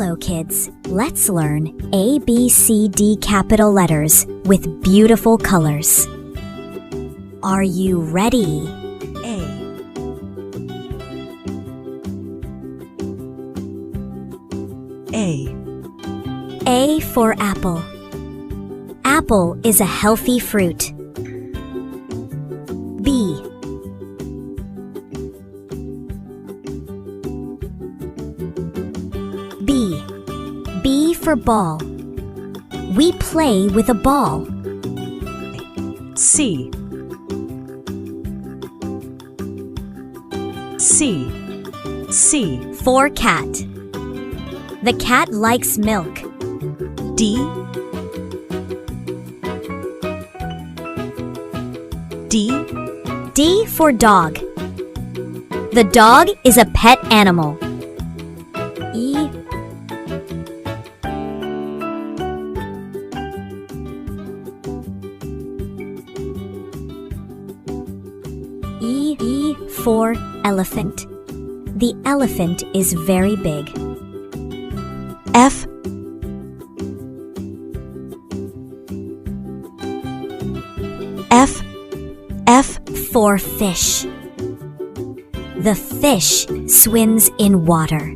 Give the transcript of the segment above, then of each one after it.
Hello kids, let's learn ABCD capital letters with beautiful colors. Are you ready? A for apple. Apple is a healthy fruit. B. B for ball. We play with a ball. C For cat. The cat likes milk. D for dog. The dog is a pet animal. E for elephant. The elephant is very big. F for fish. The fish swims in water.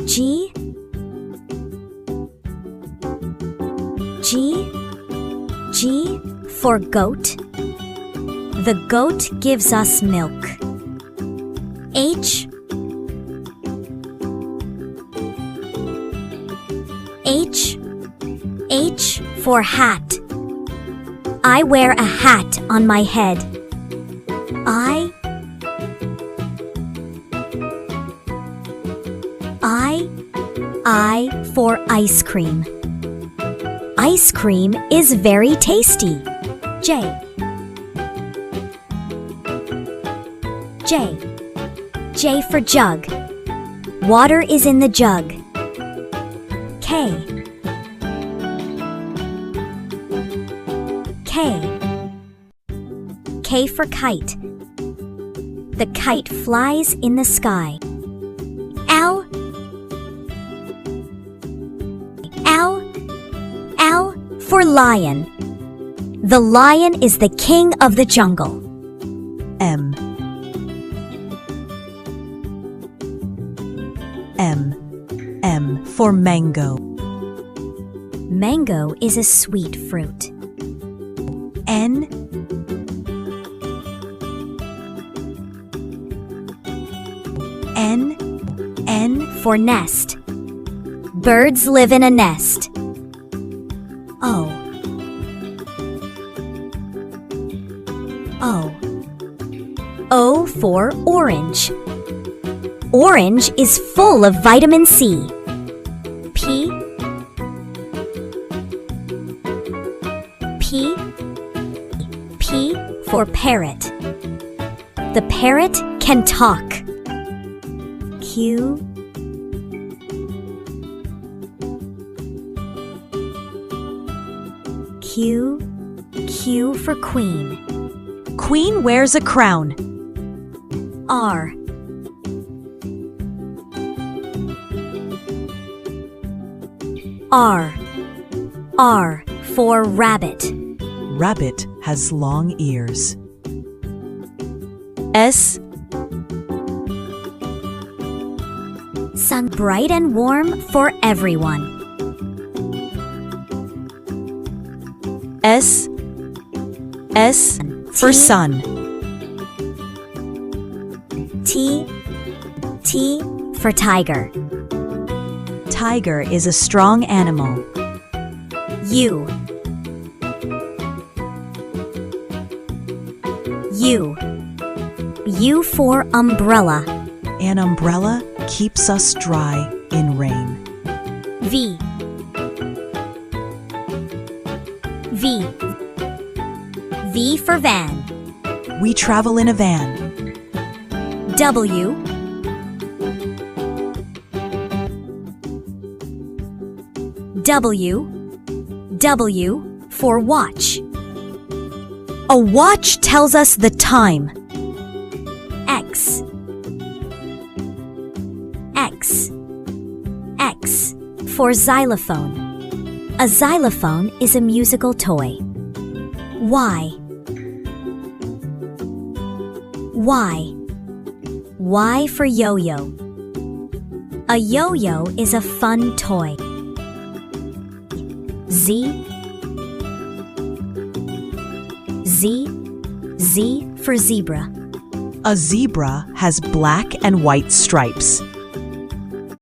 G for goat. The goat gives us milk. H for hat. I wear a hat on my head. I for ice cream. Ice cream is very tasty. J for jug. Water is in the jug. K for kite. The kite flies in the sky. L for lion. The lion is the king of the jungle. M for mango. Mango is a sweet fruit. N for nest. Birds live in a nest. O for orange. Orange is full of vitamin C. P for parrot. The parrot can talk. Q for queen. Queen wears a crown. R for rabbit. Rabbit has long ears. S sun bright and warm for everyone. S for sun. T for tiger. Tiger is a strong animal. U for umbrella. An umbrella keeps us dry in rain. V for van. We travel in a van. W for watch. A watch tells us the time. X for xylophone. A xylophone is a musical toy. Y. Y. Y for yo-yo. A yo-yo is a fun toy. Z. Z. Z for zebra. A zebra has black and white stripes.